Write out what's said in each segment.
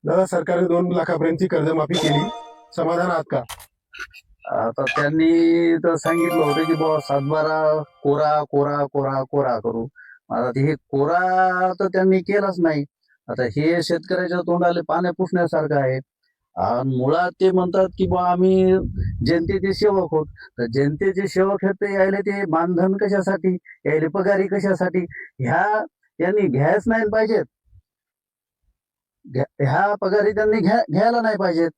दादा, सरकारने 2 लाखापर्यंतची कर्जमाफी केली, समाधान आहात का? आता त्यांनी तर सांगितलं होतं की बाबा 7/12 कोरा कोरा कोरा कोरा करू. आता ते हे कोरा तर त्यांनी केलाच नाही. आता हे शेतकऱ्याच्या तोंडाले पाण्या पुसण्यासारखं आहे. आणि मुळात ते म्हणतात की बा आम्ही जनतेचे सेवक आहोत. तर जनतेचे सेवक आहेत तर यायले ते मानधन कशासाठी, यायले पगारी कशासाठी? यांनी घ्यायच नाही पाहिजेत. ह्या पगारी त्यांनी घ्यायला नाही पाहिजेत.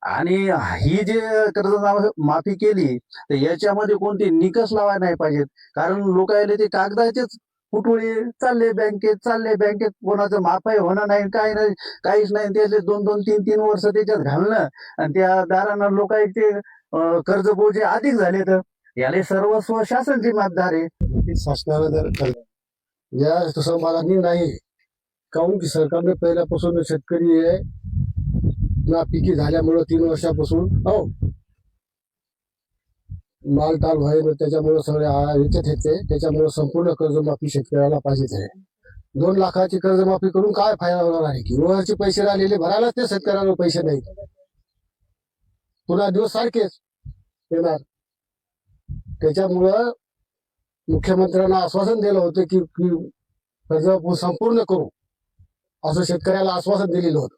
आणि ही जे कर्ज माफी केली तर याच्यामध्ये कोणते निकष लावायला नाही पाहिजेत. कारण लोक यायले ते कागदाचेच पुटुळे चालले बँकेत कोणाचं माफही होणार नाही, काय नाही, काहीच नाही. त्याचे 2-2, 3-3 वर्ष त्याच्यात घालणं आणि त्या दारांना लोकांचे कर्ज बोजे अधिक झाले. तर याले सर्वस्व शासन जिम्मेदार आहे. की शासनानं जर या समाधानी नाही, काहून की सरकारने पहिल्यापासून शेतकरी हे नापिकी झाल्यामुळं 3 वर्षापासून मालटाल व्हायला त्याच्यामुळे सगळे ह्याच्यात येते. त्याच्यामुळे संपूर्ण कर्जमाफी शेतकऱ्याला पाहिजेच आहे. 2 लाखाची कर्जमाफी करून काय फायदा होणार आहे? की वरचे पैसे राहिलेले भरायलाच ते शेतकऱ्यांना पैसे नाहीत. पुन्हा दिवस सारखेच येणार. त्याच्यामुळं मुख्यमंत्र्यांना आश्वासन दिलं होतं की कर्ज संपूर्ण करू, असं शेतकऱ्याला आश्वासन दिलेलं होतं.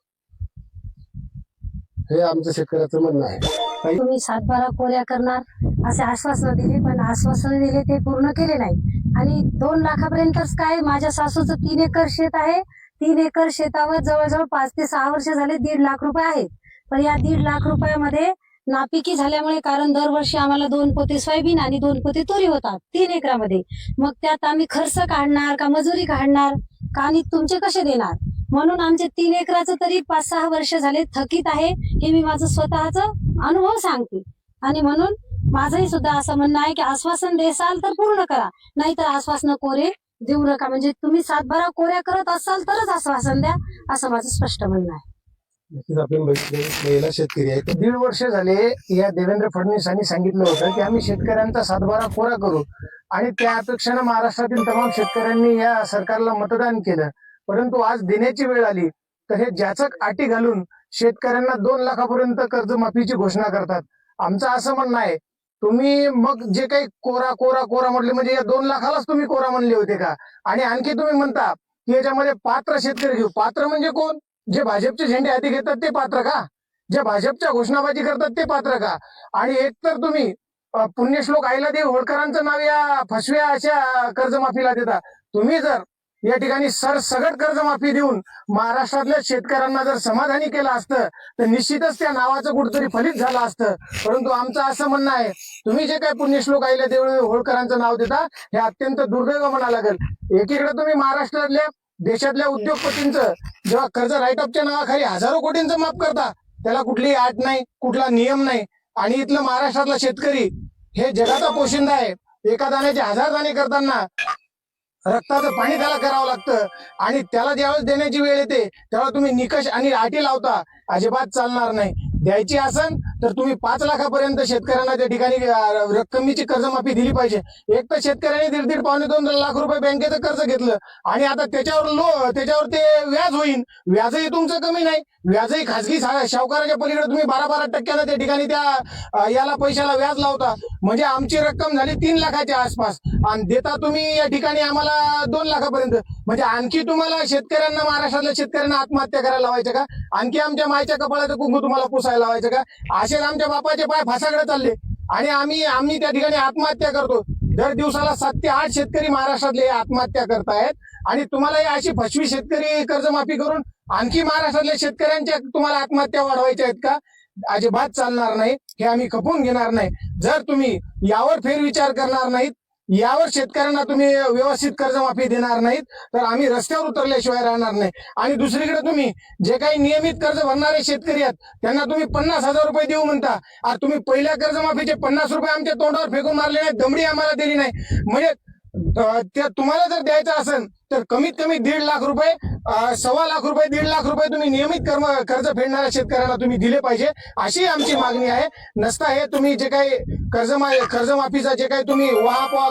हे आमचं शेतकऱ्याचं म्हणणं आहे. तुम्ही 7/12 कोऱ्या करणार असे आश्वासन दिले, पण आश्वासन दिले ते पूर्ण केले नाही. आणि 2 लाखापर्यंतच काय, माझ्या सासूचं 3 एकर शेत आहे. 3 एकर शेतावर जवळजवळ 5 ते 6 वर्ष झाले 1.5 लाख रुपये आहेत. पण या 1.5 लाख रुपयामध्ये नापिकी झाल्यामुळे, कारण दरवर्षी आम्हाला 2 पोते सोयाबीन आणि 2 पोते तुरी होतात 3 एकरामध्ये. मग त्यात आम्ही खर्च काढणार का मजुरी काढणार का, आणि तुमचे कसे देणार? म्हणून आमचे 3 एकराचं तरी 5-6 वर्ष झाले थकीत आहे. हे मी माझं स्वतःच अनुभव सांगते. आणि म्हणून माझंही सुद्धा असं म्हणणं आहे की आश्वासन देसाल तर पूर्ण करा, नाहीतर आश्वासन कोरे देऊ नका. म्हणजे तुम्ही 7/12 कोऱ्या करत असाल तरच आश्वासन द्या, असं माझं स्पष्ट म्हणणं आहे. नक्कीच आपण महिला शेतकरी आहे. 1.5 वर्ष झाले या देवेंद्र फडणवीसांनी सांगितलं होतं की आम्ही शेतकऱ्यांचा 7/12 कोरा करू, आणि त्या अपेक्षेनं महाराष्ट्रातील तमाम शेतकऱ्यांनी या सरकारला मतदान केलं. परंतु आज देण्याची वेळ आली तर हे जाचक अटी घालून शेतकऱ्यांना 2 लाखापर्यंत कर्जमाफीची घोषणा करतात. आमचं असं म्हणणं आहे, तुम्ही मग जे काही कोरा कोरा कोरा म्हटले, म्हणजे या 2 लाखालाच तुम्ही कोरा म्हणले होते का? आणि आणखी तुम्ही म्हणता की याच्यामध्ये पात्र शेतकरी घेऊ. पात्र म्हणजे कोण? जे भाजपचे झेंडे हाती घेतात ते पात्र का? जे भाजपच्या घोषणाबाजी करतात ते पात्र का? आणि एकतर तुम्ही पुण्यश्लोक अहिल्यादेवी होळकरांचं नाव या फसव्या अशा कर्जमाफीला देता. तुम्ही जर या ठिकाणी सरसगट कर्जमाफी देऊन महाराष्ट्रातल्या शेतकऱ्यांना जर समाधानी केलं असतं तर निश्चितच त्या नावाचं कुठेतरी फलित झालं असतं. परंतु आमचं असं म्हणणं आहे, तुम्ही जे काही पुण्यश्लोक अहिल्यादेवी होळकरांचं नाव देता हे अत्यंत दुर्दैव म्हणा लागेल. एकीकडे तुम्ही महाराष्ट्रातल्या देशातल्या उद्योगपतींचं जेव्हा कर्ज राईटअपच्या नावाखाली हजारो कोटींचं माफ करता, त्याला कुठलीही अट नाही, कुठला नियम नाही. आणि इथलं महाराष्ट्रातला शेतकरी हे जगाचा पोशिंदा आहे. एका दाण्याचे 1000 दाणे करताना रक्ताचं पाणी त्याला करावं लागतं. आणि त्याला ज्यावेळेस देण्याची वेळ येते तेव्हा तुम्ही निकष आणि अटी लावता, अजिबात चालणार नाही. द्यायची असेल तर तुम्ही 5 लाखापर्यंत शेतकऱ्यांना त्या ठिकाणी रक्कमीची कर्जमाफी दिली पाहिजे. एक तर शेतकऱ्यांनी 1.5 पावणे 2 लाख रुपये बँकेचं कर्ज घेतलं आणि आता त्याच्यावर ते व्याज होईल. व्याजही तुमचं कमी नाही, व्याजही खासगी सावकाराच्या पलीकडे तुम्ही 12% त्या ठिकाणी त्या याला पैशाला व्याज लावता. म्हणजे आमची रक्कम झाली 3 लाखाच्या आसपास आणि देता तुम्ही या ठिकाणी आम्हाला 2 लाखापर्यंत. म्हणजे आणखी तुम्हाला शेतकऱ्यांना, महाराष्ट्रातल्या शेतकऱ्यांना आत्महत्या करायला लावायचं का? आणखी आमच्या मायच्या कपाळाचं कुंकू तुम्हाला पुसायला लावायचं का? असेच आमच्या बापाचे पाय फासाकडे चालले आणि आम्ही त्या ठिकाणी आत्महत्या करतो. दर दिवसाला 7 ते 8 शेतकरी महाराष्ट्रातले आत्महत्या करतायत. आणि तुम्हाला अशी फसवी शेतकरी कर्जमाफी करून आणखी महाराष्ट्रातल्या शेतकऱ्यांच्या तुम्हाला आत्महत्या वाढवायच्या आहेत का? अजिबात चालणार नाही. हे आम्ही खपवून घेणार नाही. जर तुम्ही यावर फेरविचार करणार नाहीत, यावर शेतकऱ्यांना तुम्ही व्यवस्थित कर्जमाफी देणार नाहीत तर आम्ही रस्त्यावर उतरल्याशिवाय राहणार नाही. आणि दुसरीकडे तुम्ही जे काही नियमित कर्ज भरणारे शेतकरी आहेत त्यांना तुम्ही 50,000 रुपये देऊ म्हणता. आणि तुम्ही पहिल्या कर्जमाफीचे 50 रुपये आमच्या तोंडावर फेकून मारले नाही, दमडी आम्हाला दिली नाही. म्हणजे त्या तुम्हाला जर द्यायचं असेल तर कमीत कमी 1.5 लाख रुपये, 1.25 लाख रुपये, 1.5 लाख रुपये तुम्ही नियमित कर्ज फेडणाऱ्या शेतकऱ्यांना तुम्ही दिले पाहिजे, अशी आमची मागणी आहे. नसता हे तुम्ही जे काही कर्जमाफीचा जे काही तुम्ही वाहपवा